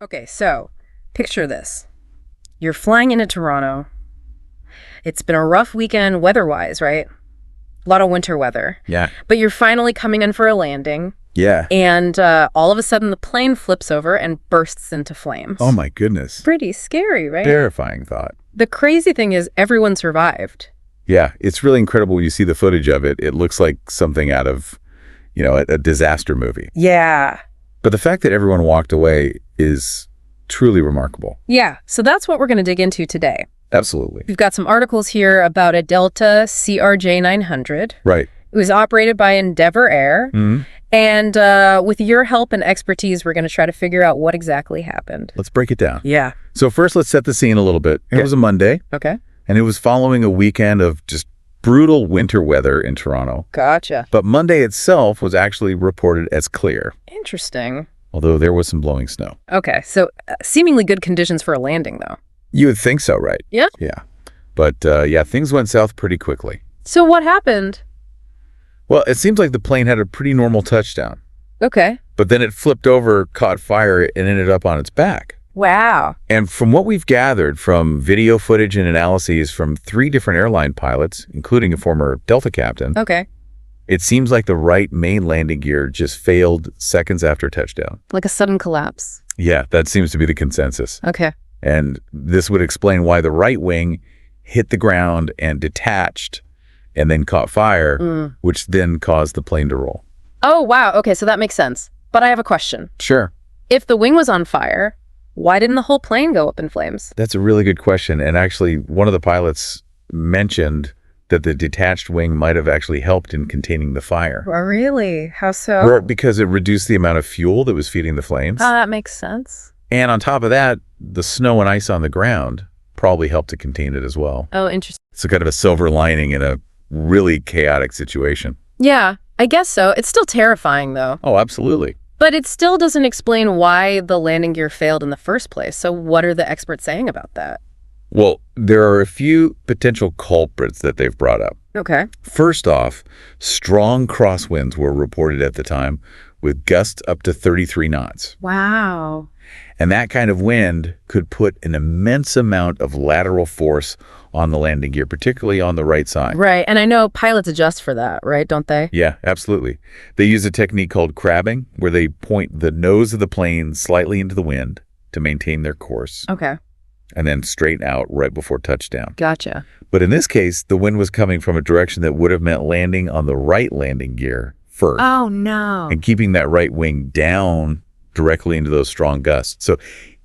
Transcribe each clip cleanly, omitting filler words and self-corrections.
Okay, so picture this. You're flying into Toronto. It's been a rough weekend weather-wise, right? A lot of winter weather. Yeah. But you're finally coming in for a landing. Yeah. And all of a sudden the plane flips over and bursts into flames. Oh, my goodness. Pretty scary, right? Terrifying thought. The crazy thing is everyone survived. Yeah, it's really incredible when you see the footage of it. It looks like something out of, a disaster movie. Yeah. But the fact that everyone walked away is truly remarkable. Yeah, so that's what we're going to dig into today. Absolutely. We've got some articles here about a Delta CRJ-900. Right. It was operated by Endeavour Air. Mm-hmm. And with your help and expertise, we're going to try to figure out what exactly happened. Let's break it down. Yeah. So first, let's set the scene a little bit. It was a Monday. Okay. And it was following a weekend of just brutal winter weather in Toronto. Gotcha. But Monday itself was actually reported as clear, Interesting. although there was some blowing snow. Okay, so seemingly good conditions for a landing, though. You would think so, right? Yeah. Yeah. But things went south pretty quickly. So what happened? Well, it seems like the plane had a pretty normal touchdown, Okay. but then it flipped over, caught fire, and ended up on its back. Wow. And from what we've gathered from video footage and analyses from 3 different airline pilots, including a former Delta captain, Okay. it seems like the right main landing gear just failed seconds after touchdown. Like a sudden collapse. Yeah, that seems to be the consensus. Okay. And this would explain why the right wing hit the ground and detached and then caught fire, which then caused the plane to roll. Oh, wow. Okay, so that makes sense. But I have a question. Sure. If the wing was on fire, why didn't the whole plane go up in flames? That's a really good question. And actually, one of the pilots mentioned that the detached wing might have actually helped in containing the fire. Oh, really? How so? Because it reduced the amount of fuel that was feeding the flames. Oh, that makes sense. And on top of that, the snow and ice on the ground probably helped to contain it as well. Oh, interesting. So kind of a silver lining in a really chaotic situation. Yeah, I guess so. It's still terrifying, though. Oh, absolutely. But it still doesn't explain why the landing gear failed in the first place. So what are the experts saying about that? Well, there are a few potential culprits that they've brought up. Okay. First off, strong crosswinds were reported at the time with gusts up to 33 knots. Wow. And that kind of wind could put an immense amount of lateral force on the landing gear, particularly on the right side. Right. And I know pilots adjust for that, right? Don't they? Yeah, absolutely. They use a technique called crabbing, where they point the nose of the plane slightly into the wind to maintain their course, Okay. and then straighten out right before touchdown. Gotcha. But in this case, the wind was coming from a direction that would have meant landing on the right landing gear first, Oh, no. and keeping that right wing down directly into those strong gusts. So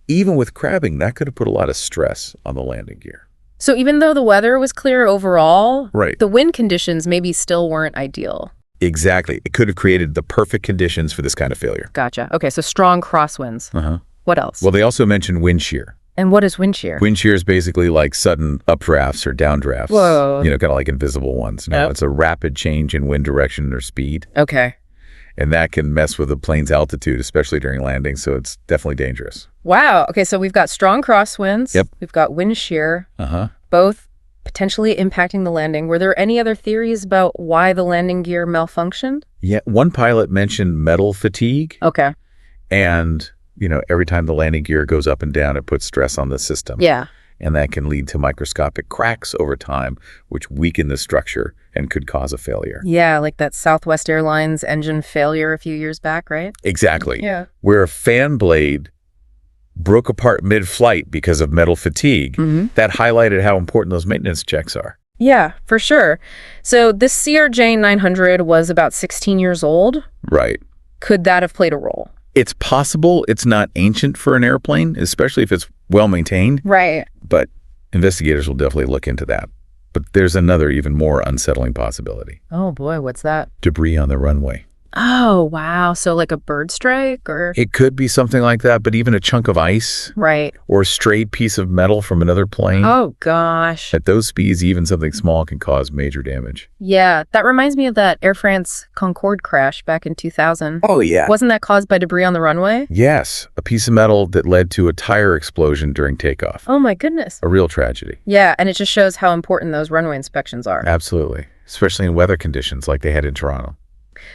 even with crabbing, that could have put a lot of stress on the landing gear. So even though the weather was clear overall, Right. the wind conditions maybe still weren't ideal. Exactly. It could have created the perfect conditions for this kind of failure. Gotcha. Okay, so strong crosswinds. Uh-huh. What else? Well, they also mentioned wind shear. And what is wind shear? Wind shear is basically like sudden updrafts or downdrafts. Whoa. Kind of like invisible ones. No, Yep. It's a rapid change in wind direction or speed. Okay. And that can mess with a plane's altitude, especially during landing. So it's definitely dangerous. Wow. Okay, so we've got strong crosswinds. Yep. We've got wind shear, Uh-huh. both potentially impacting the landing. Were there any other theories about why the landing gear malfunctioned? Yeah. One pilot mentioned metal fatigue. Okay. And, every time the landing gear goes up and down, it puts stress on the system. Yeah. And that can lead to microscopic cracks over time, which weaken the structure and could cause a failure. Yeah, like that Southwest Airlines engine failure a few years back, right? Exactly. Yeah. Where a fan blade broke apart mid-flight because of metal fatigue, that highlighted how important those maintenance checks are. Yeah, for sure. So this CRJ-900 was about 16 years old. Right. Could that have played a role? It's possible it's not ancient for an airplane, especially if it's well-maintained, Right. but investigators will definitely look into that. But there's another even more unsettling possibility. Oh boy, what's that? Debris on the runway. Oh, wow. So like a bird strike or? It could be something like that, but even a chunk of ice Right. or a strayed piece of metal from another plane. Oh gosh. At those speeds, even something small can cause major damage. Yeah, that reminds me of that Air France Concorde crash back in 2000. Oh, yeah. Wasn't that caused by debris on the runway? Yes, a piece of metal that led to a tire explosion during takeoff. Oh my goodness. A real tragedy. Yeah, and it just shows how important those runway inspections are. Absolutely. Especially in weather conditions like they had in Toronto.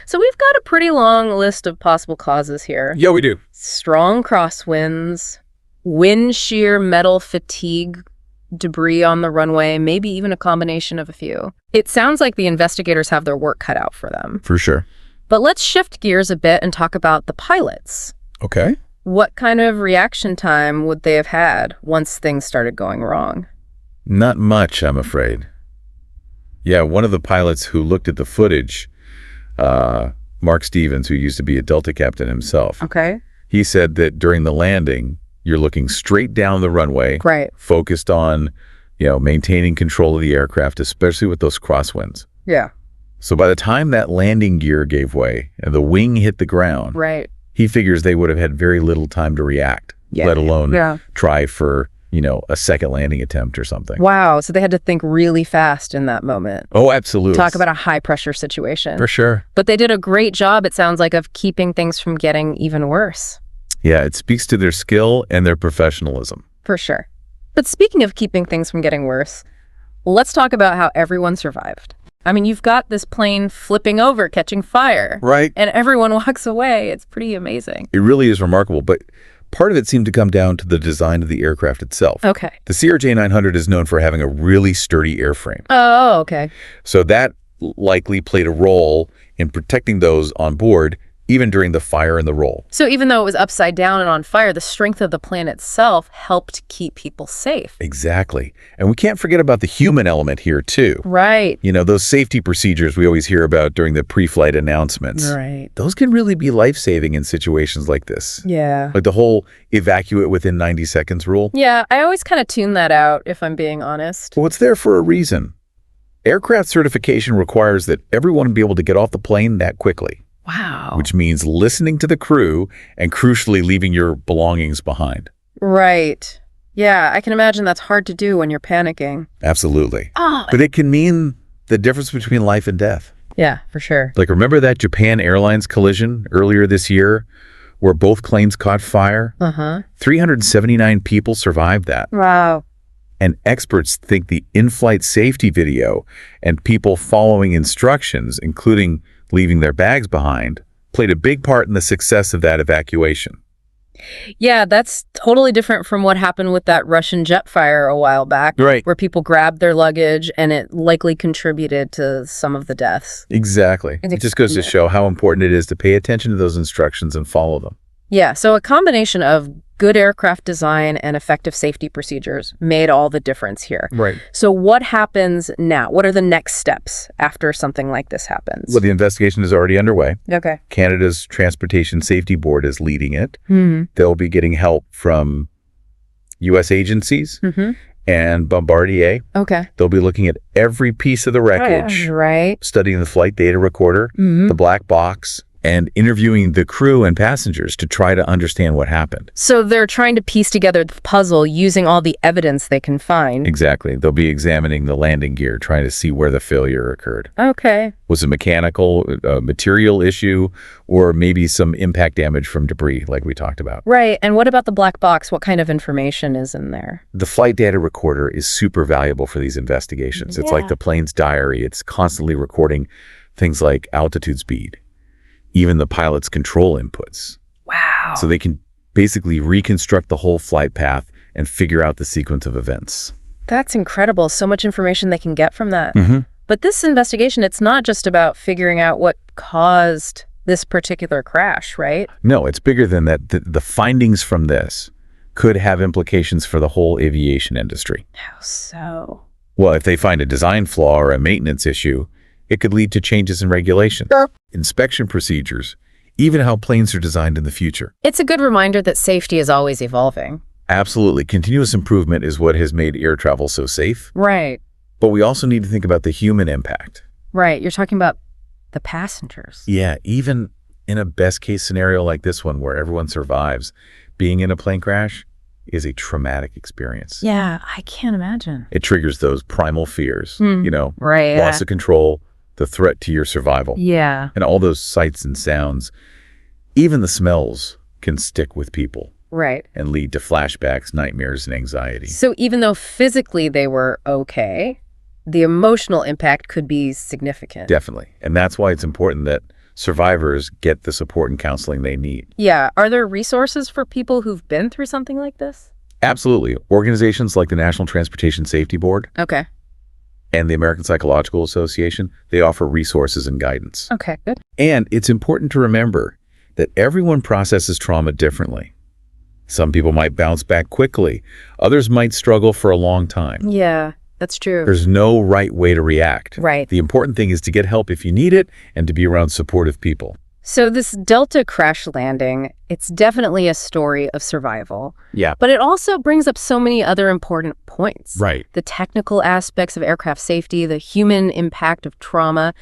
So we've got a pretty long list of possible causes here. Yeah, we do. Strong crosswinds, wind shear metal fatigue, debris on the runway, maybe even a combination of a few. It sounds like the investigators have their work cut out for them. For sure. But let's shift gears a bit and talk about the pilots. Okay. What kind of reaction time would they have had once things started going wrong? Not much, I'm afraid. Yeah, one of the pilots who looked at the footage, Mark Stevens, who used to be a Delta captain himself, Okay. he said that during the landing, you're looking straight down the runway, Right. focused on, maintaining control of the aircraft, especially with those crosswinds. Yeah. So by the time that landing gear gave way and the wing hit the ground, Right. he figures they would have had very little time to react, Yeah. let alone Yeah. try for, a second landing attempt or something. Wow. So they had to think really fast in that moment. Oh, absolutely. Talk about a high pressure situation. For sure. But they did a great job, it sounds like, of keeping things from getting even worse. Yeah, it speaks to their skill and their professionalism. For sure. But speaking of keeping things from getting worse, let's talk about how everyone survived. I mean, you've got this plane flipping over, catching fire. Right. And everyone walks away. It's pretty amazing. It really is remarkable, but part of it seemed to come down to the design of the aircraft itself. Okay. The CRJ-900 is known for having a really sturdy airframe. Oh, okay. So that likely played a role in protecting those on board, even during the fire and the roll. So even though it was upside down and on fire, the strength of the plane itself helped keep people safe. Exactly. And we can't forget about the human element here, too. Right. Those safety procedures we always hear about during the pre-flight announcements. Right. Those can really be life-saving in situations like this. Yeah. Like the whole evacuate within 90 seconds rule. Yeah, I always kind of tune that out, if I'm being honest. Well, it's there for a reason. Aircraft certification requires that everyone be able to get off the plane that quickly. Wow. Which means listening to the crew and crucially leaving your belongings behind. Right. Yeah, I can imagine that's hard to do when you're panicking. Absolutely. Oh. But it can mean the difference between life and death. Yeah, for sure. Like, remember that Japan Airlines collision earlier this year where both planes caught fire? 379 people survived that. Wow. And experts think the in-flight safety video and people following instructions, including leaving their bags behind, played a big part in the success of that evacuation. Yeah, that's totally different from what happened with that Russian jet fire a while back. Right. Where people grabbed their luggage and it likely contributed to some of the deaths. Exactly. It just goes to show how important it is to pay attention to those instructions and follow them. Yeah, so a combination of good aircraft design and effective safety procedures made all the difference here. Right. So what happens now? What are the next steps after something like this happens? Well, the investigation is already underway. Okay. Canada's Transportation Safety Board is leading it. Mm-hmm. They'll be getting help from U.S. agencies and Bombardier. Okay. They'll be looking at every piece of the wreckage, Right. studying the flight data recorder, the black box, and interviewing the crew and passengers to try to understand what happened. So they're trying to piece together the puzzle using all the evidence they can find. Exactly. They'll be examining the landing gear, trying to see where the failure occurred. Okay. Was it mechanical, material issue, or maybe some impact damage from debris like we talked about? Right. And what about the black box? What kind of information is in there? The flight data recorder is super valuable for these investigations. It's like the plane's diary. It's constantly recording things like altitude, speed, even the pilot's control inputs. Wow. So they can basically reconstruct the whole flight path and figure out the sequence of events. That's incredible. So much information they can get from that. Mm-hmm. But this investigation, it's not just about figuring out what caused this particular crash, right? No, it's bigger than that. The findings from this could have implications for the whole aviation industry. How so? Well, if they find a design flaw or a maintenance issue, it could lead to changes in regulations, inspection procedures, even how planes are designed in the future. It's a good reminder that safety is always evolving. Absolutely. Continuous improvement is what has made air travel so safe. Right. But we also need to think about the human impact. Right. You're talking about the passengers. Yeah, even in a best case scenario like this one where everyone survives, being in a plane crash is a traumatic experience. Yeah, I can't imagine. It triggers those primal fears, Right. loss of control, the threat to your survival. Yeah. And all those sights and sounds, even the smells can stick with people. Right. And lead to flashbacks, nightmares, and anxiety. So even though physically they were okay, the emotional impact could be significant. Definitely. And that's why it's important that survivors get the support and counseling they need. Yeah. Are there resources for people who've been through something like this? Absolutely. Organizations like the National Transportation Safety Board Okay. and the American Psychological Association, they offer resources and guidance. Okay, good. And it's important to remember that everyone processes trauma differently. Some people might bounce back quickly. Others might struggle for a long time. Yeah, that's true. There's no right way to react. Right. The important thing is to get help if you need it and to be around supportive people. So this Delta crash landing, it's definitely a story of survival. Yeah. But it also brings up so many other important points. Right. The technical aspects of aircraft safety, the human impact of trauma.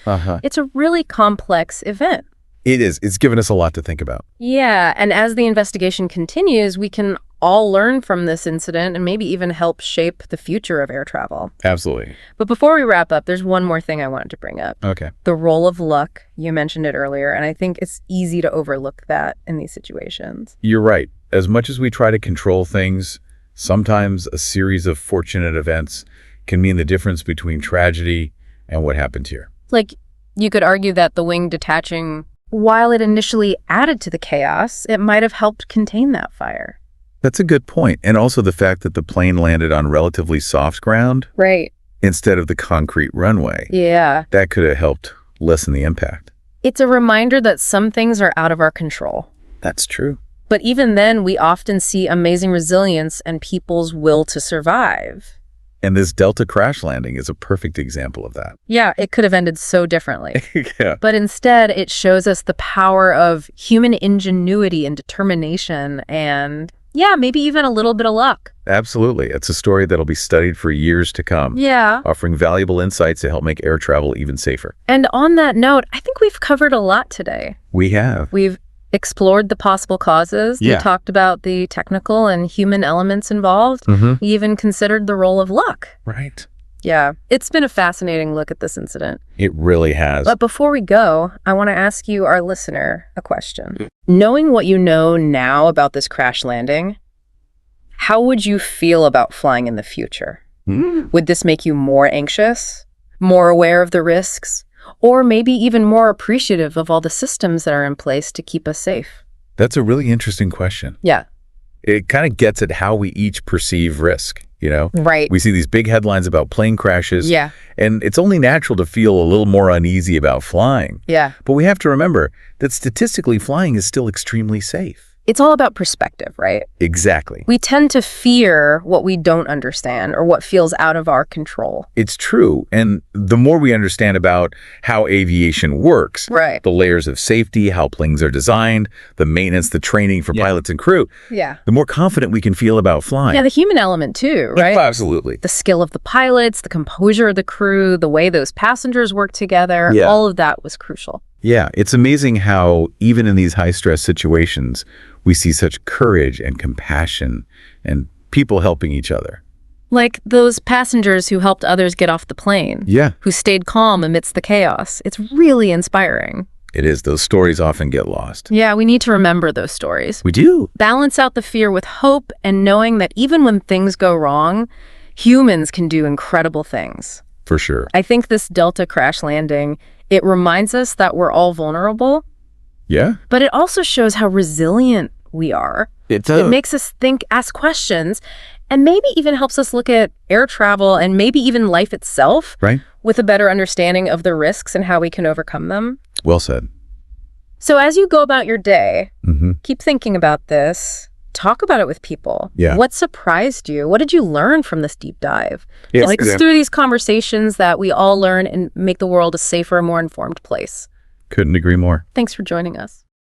It's a really complex event. It is. It's given us a lot to think about. Yeah, and as the investigation continues, we can all learn from this incident and maybe even help shape the future of air travel. Absolutely. But before we wrap up, there's one more thing I wanted to bring up. Okay. The role of luck. You mentioned it earlier, and I think it's easy to overlook that in these situations. You're right. As much as we try to control things, sometimes a series of fortunate events can mean the difference between tragedy and what happened here. Like, you could argue that the wing detaching, while it initially added to the chaos, it might have helped contain that fire. That's a good point. And also the fact that the plane landed on relatively soft ground Right. instead of the concrete runway. Yeah. That could have helped lessen the impact. It's a reminder that some things are out of our control. That's true. But even then, we often see amazing resilience and people's will to survive. And this Delta crash landing is a perfect example of that. Yeah, it could have ended so differently. Yeah. But instead, it shows us the power of human ingenuity and determination and, yeah, maybe even a little bit of luck. Absolutely. It's a story that'll be studied for years to come, Yeah. offering valuable insights to help make air travel even safer. And on that note, I think we've covered a lot today. We have. We've explored the possible causes. Yeah. We talked about the technical and human elements involved. We even considered the role of luck. Right. Yeah, it's been a fascinating look at this incident. It really has. But before we go, I want to ask you, our listener, a question. Knowing what you know now about this crash landing, how would you feel about flying in the future? Would this make you more anxious, more aware of the risks, or maybe even more appreciative of all the systems that are in place to keep us safe? That's a really interesting question. Yeah. It kind of gets at how we each perceive risk, you know? Right. We see these big headlines about plane crashes. Yeah. And it's only natural to feel a little more uneasy about flying. Yeah. But we have to remember that statistically, flying is still extremely safe. It's all about perspective, right? Exactly. We tend to fear what we don't understand or what feels out of our control. It's true. And the more we understand about how aviation works, Right. the layers of safety, how planes are designed, the maintenance, the training for pilots and crew, Yeah. the more confident we can feel about flying. Yeah, the human element too, right? Absolutely. The skill of the pilots, the composure of the crew, the way those passengers work together, Yeah. all of that was crucial. Yeah, it's amazing how even in these high-stress situations, we see such courage and compassion and people helping each other. Like those passengers who helped others get off the plane, Yeah, who stayed calm amidst the chaos. It's really inspiring. it is. Those stories often get lost. Yeah, we need to remember those stories. We do. Balance out the fear with hope and knowing that even when things go wrong, humans can do incredible things. For sure. I think this Delta crash landing, it reminds us that we're all vulnerable, Yeah. but it also shows how resilient we are. It It makes us think, ask questions, and maybe even helps us look at air travel and maybe even life itself Right? with a better understanding of the risks and how we can overcome them. Well said. So as you go about your day, Mm-hmm. keep thinking about this. Talk about it with people. Yeah. What surprised you? What did you learn from this deep dive? Yeah, It's through these conversations that we all learn and make the world a safer, more informed place. Couldn't agree more. Thanks for joining us.